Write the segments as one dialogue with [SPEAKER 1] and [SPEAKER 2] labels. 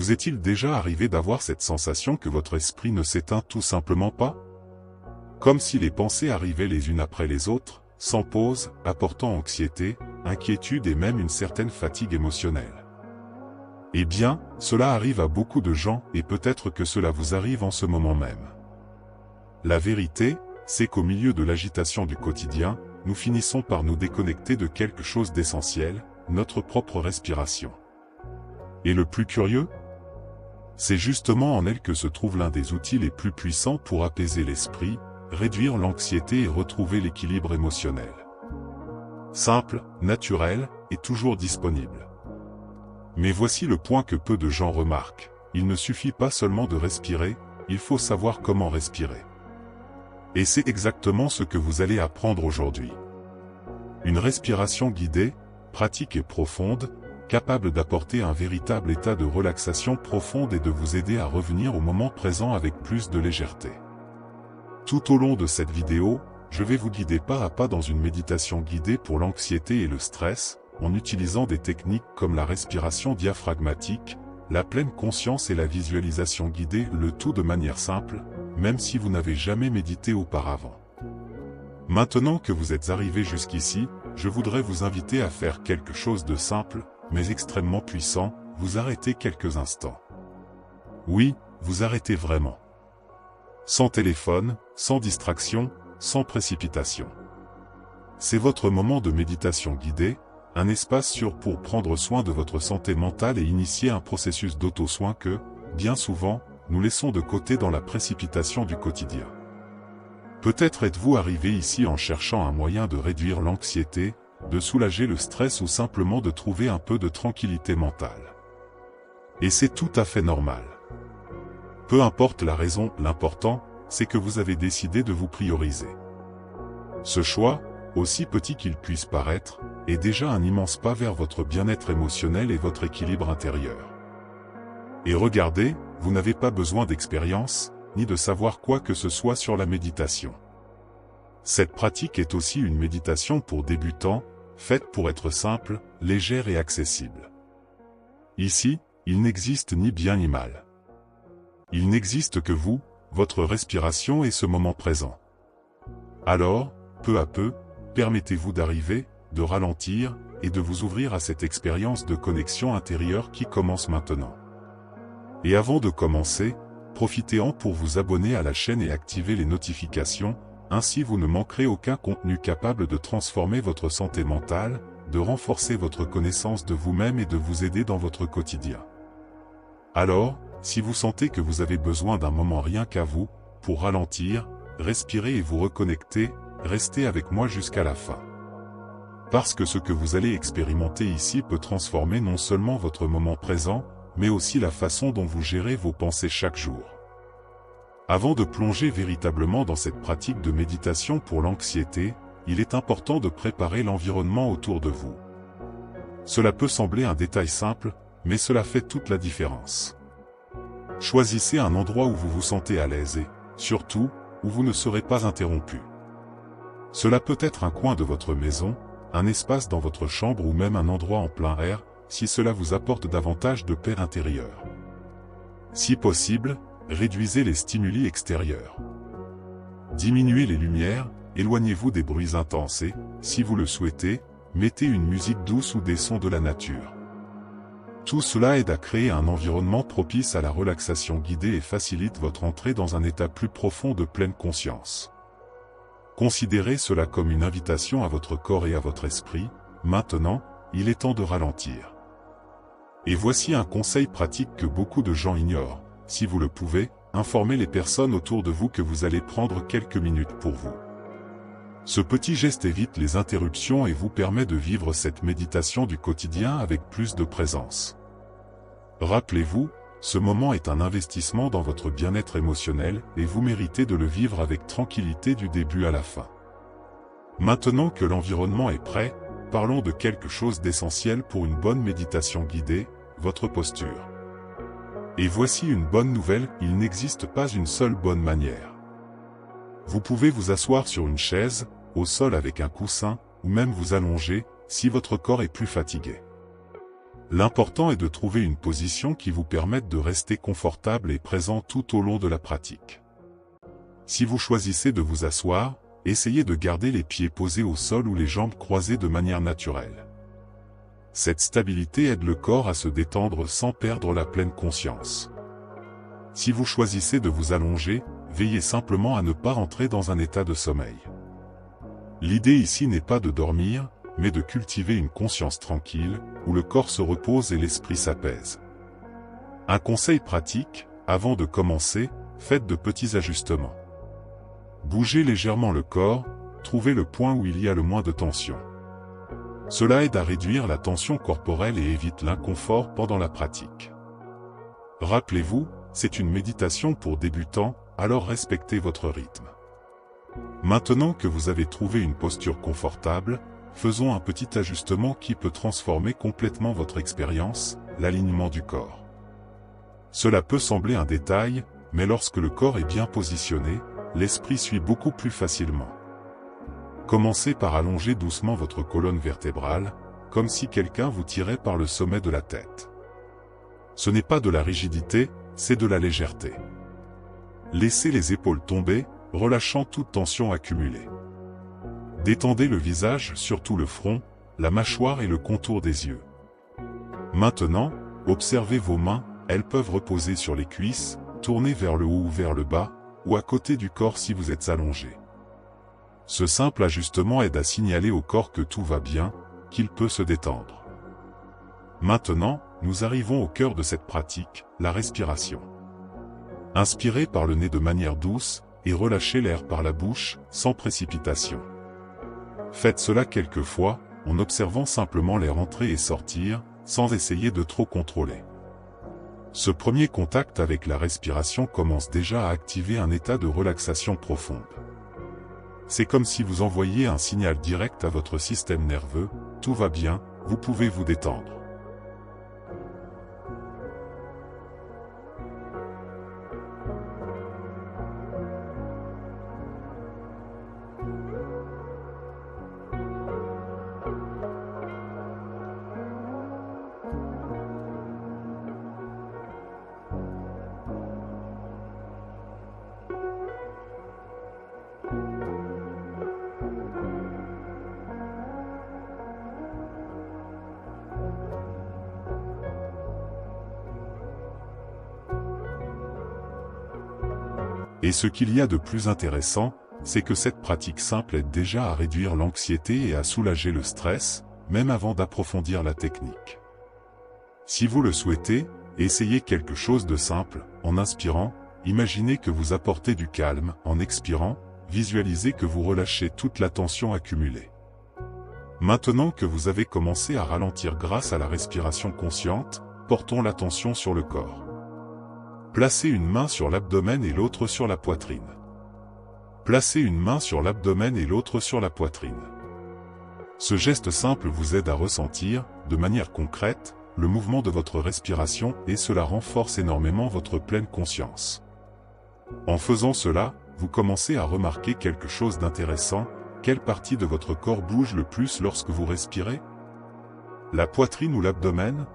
[SPEAKER 1] Vous est-il déjà arrivé d'avoir cette sensation que votre esprit ne s'éteint tout simplement pas? Comme si les pensées arrivaient les unes après les autres, sans pause, apportant anxiété, inquiétude et même une certaine fatigue émotionnelle. Eh bien, cela arrive à beaucoup de gens et peut-être que cela vous arrive en ce moment même. La vérité, c'est qu'au milieu de l'agitation du quotidien, nous finissons par nous déconnecter de quelque chose d'essentiel, notre propre respiration. Et le plus curieux? C'est justement en elle que se trouve l'un des outils les plus puissants pour apaiser l'esprit, réduire l'anxiété et retrouver l'équilibre émotionnel. Simple, naturel, et toujours disponible. Mais voici le point que peu de gens remarquent. Il ne suffit pas seulement de respirer, il faut savoir comment respirer. Et c'est exactement ce que vous allez apprendre aujourd'hui. Une respiration guidée, pratique et profonde, capable d'apporter un véritable état de relaxation profonde et de vous aider à revenir au moment présent avec plus de légèreté. Tout au long de cette vidéo, je vais vous guider pas à pas dans une méditation guidée pour l'anxiété et le stress, en utilisant des techniques comme la respiration diaphragmatique, la pleine conscience et la visualisation guidée, le tout de manière simple, même si vous n'avez jamais médité auparavant. Maintenant que vous êtes arrivé jusqu'ici, je voudrais vous inviter à faire quelque chose de simple, mais extrêmement puissant, vous arrêtez quelques instants. Oui, vous arrêtez vraiment. Sans téléphone, sans distraction, sans précipitation. C'est votre moment de méditation guidée, un espace sûr pour prendre soin de votre santé mentale et initier un processus d'auto-soin que, bien souvent, nous laissons de côté dans la précipitation du quotidien. Peut-être êtes-vous arrivé ici en cherchant un moyen de réduire l'anxiété, de soulager le stress ou simplement de trouver un peu de tranquillité mentale. Et c'est tout à fait normal. Peu importe la raison, l'important, c'est que vous avez décidé de vous prioriser. Ce choix, aussi petit qu'il puisse paraître, est déjà un immense pas vers votre bien-être émotionnel et votre équilibre intérieur. Et regardez, vous n'avez pas besoin d'expérience, ni de savoir quoi que ce soit sur la méditation. Cette pratique est aussi une méditation pour débutants, faite pour être simple, légère et accessible. Ici, il n'existe ni bien ni mal. Il n'existe que vous, votre respiration et ce moment présent. Alors, peu à peu, permettez-vous d'arriver, de ralentir, et de vous ouvrir à cette expérience de connexion intérieure qui commence maintenant. Et avant de commencer, profitez-en pour vous abonner à la chaîne et activer les notifications, ainsi vous ne manquerez aucun contenu capable de transformer votre santé mentale, de renforcer votre connaissance de vous-même et de vous aider dans votre quotidien. Alors, si vous sentez que vous avez besoin d'un moment rien qu'à vous, pour ralentir, respirer et vous reconnecter, restez avec moi jusqu'à la fin. Parce que ce que vous allez expérimenter ici peut transformer non seulement votre moment présent, mais aussi la façon dont vous gérez vos pensées chaque jour. Avant de plonger véritablement dans cette pratique de méditation pour l'anxiété, il est important de préparer l'environnement autour de vous. Cela peut sembler un détail simple, mais cela fait toute la différence. Choisissez un endroit où vous vous sentez à l'aise et, surtout, où vous ne serez pas interrompu. Cela peut être un coin de votre maison, un espace dans votre chambre ou même un endroit en plein air, si cela vous apporte davantage de paix intérieure. Si possible, réduisez les stimuli extérieurs. Diminuez les lumières, éloignez-vous des bruits intenses et, si vous le souhaitez, mettez une musique douce ou des sons de la nature. Tout cela aide à créer un environnement propice à la relaxation guidée et facilite votre entrée dans un état plus profond de pleine conscience. Considérez cela comme une invitation à votre corps et à votre esprit. Maintenant, il est temps de ralentir. Et voici un conseil pratique que beaucoup de gens ignorent. Si vous le pouvez, informez les personnes autour de vous que vous allez prendre quelques minutes pour vous. Ce petit geste évite les interruptions et vous permet de vivre cette méditation du quotidien avec plus de présence. Rappelez-vous, ce moment est un investissement dans votre bien-être émotionnel et vous méritez de le vivre avec tranquillité du début à la fin. Maintenant que l'environnement est prêt, parlons de quelque chose d'essentiel pour une bonne méditation guidée, votre posture. Et voici une bonne nouvelle, il n'existe pas une seule bonne manière. Vous pouvez vous asseoir sur une chaise, au sol avec un coussin, ou même vous allonger, si votre corps est plus fatigué. L'important est de trouver une position qui vous permette de rester confortable et présent tout au long de la pratique. Si vous choisissez de vous asseoir, essayez de garder les pieds posés au sol ou les jambes croisées de manière naturelle. Cette stabilité aide le corps à se détendre sans perdre la pleine conscience. Si vous choisissez de vous allonger, veillez simplement à ne pas rentrer dans un état de sommeil. L'idée ici n'est pas de dormir, mais de cultiver une conscience tranquille, où le corps se repose et l'esprit s'apaise. Un conseil pratique, avant de commencer, faites de petits ajustements. Bougez légèrement le corps, trouvez le point où il y a le moins de tension. Cela aide à réduire la tension corporelle et évite l'inconfort pendant la pratique. Rappelez-vous, c'est une méditation pour débutants, alors respectez votre rythme. Maintenant que vous avez trouvé une posture confortable, faisons un petit ajustement qui peut transformer complètement votre expérience, l'alignement du corps. Cela peut sembler un détail, mais lorsque le corps est bien positionné, l'esprit suit beaucoup plus facilement. Commencez par allonger doucement votre colonne vertébrale, comme si quelqu'un vous tirait par le sommet de la tête. Ce n'est pas de la rigidité, c'est de la légèreté. Laissez les épaules tomber, relâchant toute tension accumulée. Détendez le visage, surtout le front, la mâchoire et le contour des yeux. Maintenant, observez vos mains, elles peuvent reposer sur les cuisses, tourner vers le haut ou vers le bas, ou à côté du corps si vous êtes allongé. Ce simple ajustement aide à signaler au corps que tout va bien, qu'il peut se détendre. Maintenant, nous arrivons au cœur de cette pratique, la respiration. Inspirez par le nez de manière douce, et relâchez l'air par la bouche, sans précipitation. Faites cela quelques fois, en observant simplement l'air entrer et sortir, sans essayer de trop contrôler. Ce premier contact avec la respiration commence déjà à activer un état de relaxation profonde. C'est comme si vous envoyiez un signal direct à votre système nerveux, tout va bien, vous pouvez vous détendre. Et ce qu'il y a de plus intéressant, c'est que cette pratique simple aide déjà à réduire l'anxiété et à soulager le stress, même avant d'approfondir la technique. Si vous le souhaitez, essayez quelque chose de simple, en inspirant, imaginez que vous apportez du calme, en expirant, visualisez que vous relâchez toute la tension accumulée. Maintenant que vous avez commencé à ralentir grâce à la respiration consciente, portons l'attention sur le corps. Placez une main sur l'abdomen et l'autre sur la poitrine. Placez une main sur l'abdomen et l'autre sur la poitrine. Ce geste simple vous aide à ressentir, de manière concrète, le mouvement de votre respiration et cela renforce énormément votre pleine conscience. En faisant cela, vous commencez à remarquer quelque chose d'intéressant. Quelle partie de votre corps bouge le plus lorsque vous respirez? La poitrine ou l'abdomen?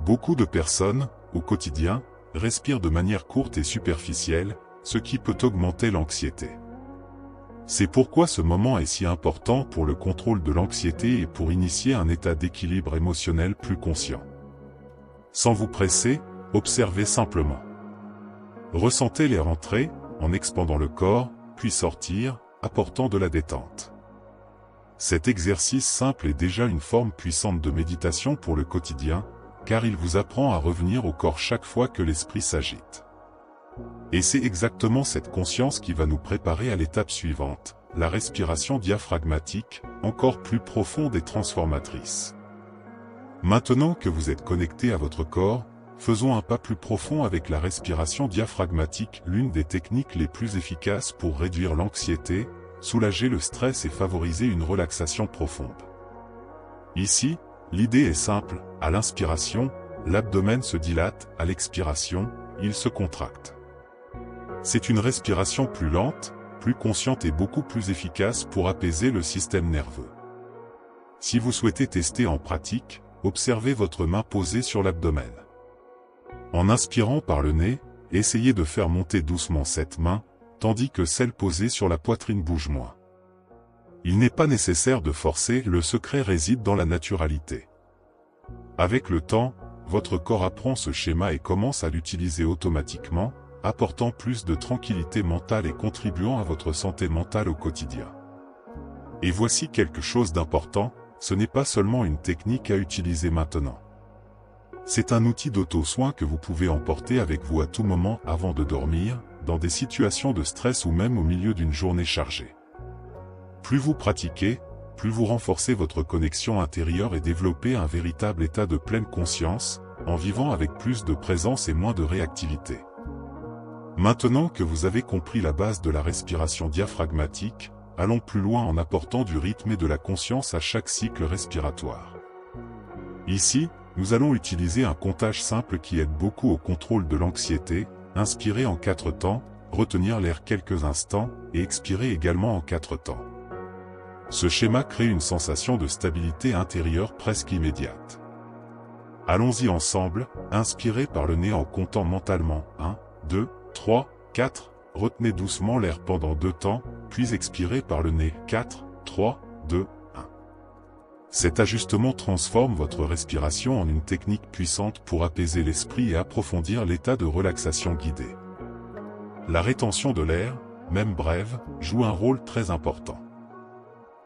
[SPEAKER 1] Beaucoup de personnes, au quotidien, respirent de manière courte et superficielle, ce qui peut augmenter l'anxiété. C'est pourquoi ce moment est si important pour le contrôle de l'anxiété et pour initier un état d'équilibre émotionnel plus conscient. Sans vous presser, observez simplement. Ressentez l'air entrer, en expandant le corps, puis sortir, apportant de la détente. Cet exercice simple est déjà une forme puissante de méditation pour le quotidien, car il vous apprend à revenir au corps chaque fois que l'esprit s'agite. Et c'est exactement cette conscience qui va nous préparer à l'étape suivante, la respiration diaphragmatique, encore plus profonde et transformatrice. Maintenant que vous êtes connecté à votre corps, faisons un pas plus profond avec la respiration diaphragmatique, l'une des techniques les plus efficaces pour réduire l'anxiété, soulager le stress et favoriser une relaxation profonde. Ici, l'idée est simple, à l'inspiration, l'abdomen se dilate, à l'expiration, il se contracte. C'est une respiration plus lente, plus consciente et beaucoup plus efficace pour apaiser le système nerveux. Si vous souhaitez tester en pratique, observez votre main posée sur l'abdomen. En inspirant par le nez, essayez de faire monter doucement cette main, tandis que celle posée sur la poitrine bouge moins. Il n'est pas nécessaire de forcer, le secret réside dans la naturalité. Avec le temps, votre corps apprend ce schéma et commence à l'utiliser automatiquement, apportant plus de tranquillité mentale et contribuant à votre santé mentale au quotidien. Et voici quelque chose d'important, ce n'est pas seulement une technique à utiliser maintenant. C'est un outil d'auto-soin que vous pouvez emporter avec vous à tout moment avant de dormir, dans des situations de stress ou même au milieu d'une journée chargée. Plus vous pratiquez, plus vous renforcez votre connexion intérieure et développez un véritable état de pleine conscience, en vivant avec plus de présence et moins de réactivité. Maintenant que vous avez compris la base de la respiration diaphragmatique, allons plus loin en apportant du rythme et de la conscience à chaque cycle respiratoire. Ici, nous allons utiliser un comptage simple qui aide beaucoup au contrôle de l'anxiété, inspirer en 4 temps, retenir l'air quelques instants, et expirer également en 4 temps. Ce schéma crée une sensation de stabilité intérieure presque immédiate. Allons-y ensemble, inspirez par le nez en comptant mentalement 1, 2, 3, 4, retenez doucement l'air pendant 2 temps, puis expirez par le nez 4, 3, 2, 1. Cet ajustement transforme votre respiration en une technique puissante pour apaiser l'esprit et approfondir l'état de relaxation guidée. La rétention de l'air, même brève, joue un rôle très important.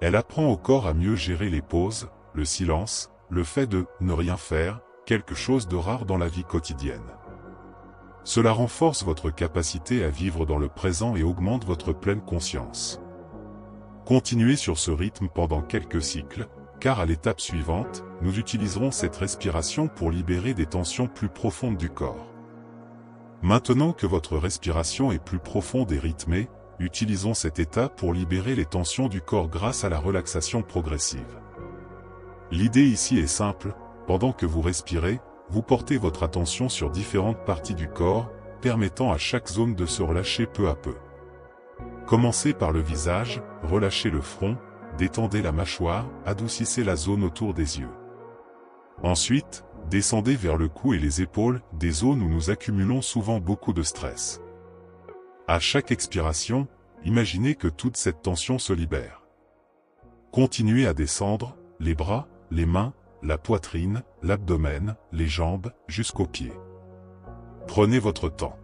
[SPEAKER 1] Elle apprend au corps à mieux gérer les pauses, le silence, le fait de ne rien faire, quelque chose de rare dans la vie quotidienne. Cela renforce votre capacité à vivre dans le présent et augmente votre pleine conscience. Continuez sur ce rythme pendant quelques cycles, car à l'étape suivante, nous utiliserons cette respiration pour libérer des tensions plus profondes du corps. Maintenant que votre respiration est plus profonde et rythmée, utilisons cet état pour libérer les tensions du corps grâce à la relaxation progressive. L'idée ici est simple, pendant que vous respirez, vous portez votre attention sur différentes parties du corps, permettant à chaque zone de se relâcher peu à peu. Commencez par le visage, relâchez le front, détendez la mâchoire, adoucissez la zone autour des yeux. Ensuite, descendez vers le cou et les épaules, des zones où nous accumulons souvent beaucoup de stress. À chaque expiration, imaginez que toute cette tension se libère. Continuez à descendre, les bras, les mains, la poitrine, l'abdomen, les jambes, jusqu'aux pieds. Prenez votre temps.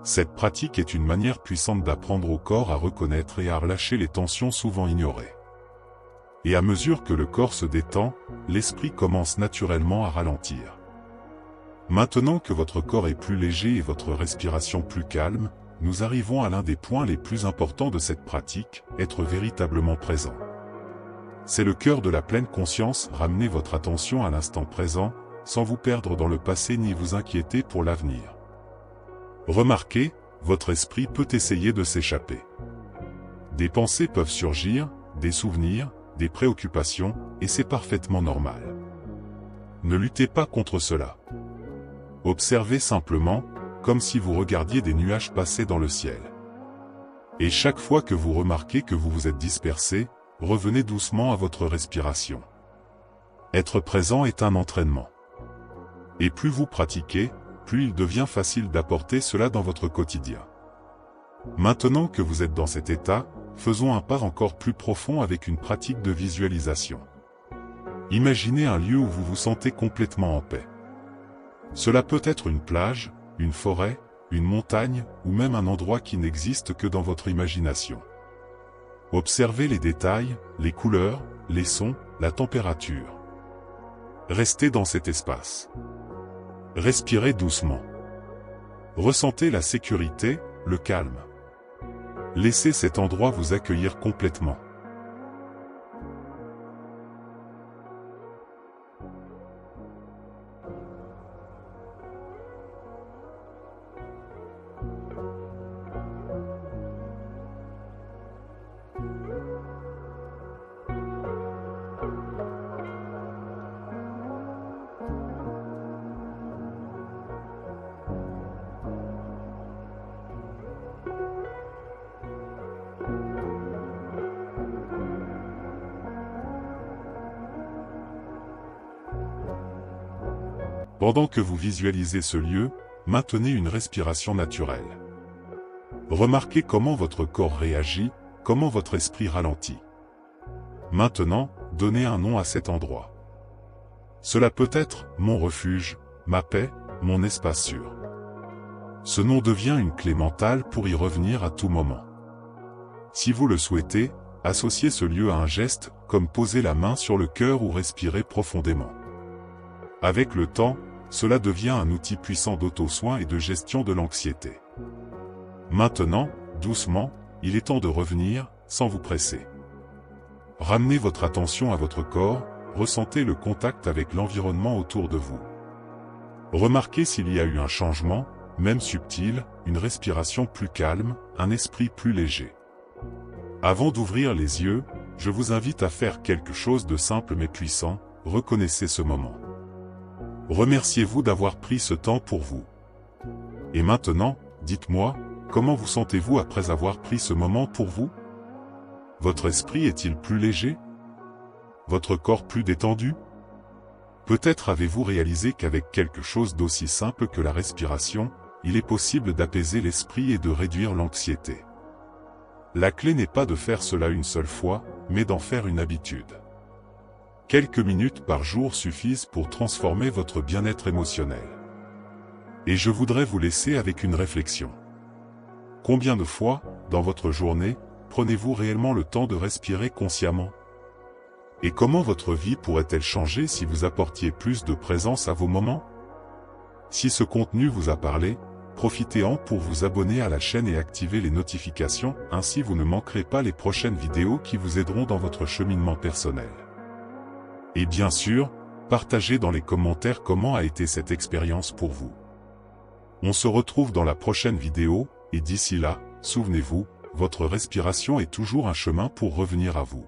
[SPEAKER 1] Cette pratique est une manière puissante d'apprendre au corps à reconnaître et à relâcher les tensions souvent ignorées. Et à mesure que le corps se détend, l'esprit commence naturellement à ralentir. Maintenant que votre corps est plus léger et votre respiration plus calme, nous arrivons à l'un des points les plus importants de cette pratique, être véritablement présent. C'est le cœur de la pleine conscience, ramenez votre attention à l'instant présent, sans vous perdre dans le passé ni vous inquiéter pour l'avenir. Remarquez, votre esprit peut essayer de s'échapper. Des pensées peuvent surgir, des souvenirs, des préoccupations, et c'est parfaitement normal. Ne luttez pas contre cela. Observez simplement, comme si vous regardiez des nuages passer dans le ciel. Et chaque fois que vous remarquez que vous vous êtes dispersé, revenez doucement à votre respiration. Être présent est un entraînement. Et plus vous pratiquez, plus il devient facile d'apporter cela dans votre quotidien. Maintenant que vous êtes dans cet état, faisons un pas encore plus profond avec une pratique de visualisation. Imaginez un lieu où vous vous sentez complètement en paix. Cela peut être une plage, une forêt, une montagne, ou même un endroit qui n'existe que dans votre imagination. Observez les détails, les couleurs, les sons, la température. Restez dans cet espace. Respirez doucement. Ressentez la sécurité, le calme. Laissez cet endroit vous accueillir complètement. Pendant que vous visualisez ce lieu, maintenez une respiration naturelle. Remarquez comment votre corps réagit, comment votre esprit ralentit. Maintenant, donnez un nom à cet endroit. Cela peut être « mon refuge »,« ma paix »,« mon espace sûr ». Ce nom devient une clé mentale pour y revenir à tout moment. Si vous le souhaitez, associez ce lieu à un geste, comme poser la main sur le cœur ou respirer profondément. Avec le temps, cela devient un outil puissant d'auto-soin et de gestion de l'anxiété. Maintenant, doucement, il est temps de revenir, sans vous presser. Ramenez votre attention à votre corps, ressentez le contact avec l'environnement autour de vous. Remarquez s'il y a eu un changement, même subtil, une respiration plus calme, un esprit plus léger. Avant d'ouvrir les yeux, je vous invite à faire quelque chose de simple mais puissant, reconnaissez ce moment. Remerciez-vous d'avoir pris ce temps pour vous. Et maintenant, dites-moi, comment vous sentez-vous après avoir pris ce moment pour vous? Votre esprit est-il plus léger? Votre corps plus détendu? Peut-être avez-vous réalisé qu'avec quelque chose d'aussi simple que la respiration, il est possible d'apaiser l'esprit et de réduire l'anxiété. La clé n'est pas de faire cela une seule fois, mais d'en faire une habitude. Quelques minutes par jour suffisent pour transformer votre bien-être émotionnel. Et je voudrais vous laisser avec une réflexion. Combien de fois, dans votre journée, prenez-vous réellement le temps de respirer consciemment? Et comment votre vie pourrait-elle changer si vous apportiez plus de présence à vos moments? Si ce contenu vous a parlé, profitez-en pour vous abonner à la chaîne et activer les notifications, ainsi vous ne manquerez pas les prochaines vidéos qui vous aideront dans votre cheminement personnel. Et bien sûr, partagez dans les commentaires comment a été cette expérience pour vous. On se retrouve dans la prochaine vidéo, et d'ici là, souvenez-vous, votre respiration est toujours un chemin pour revenir à vous.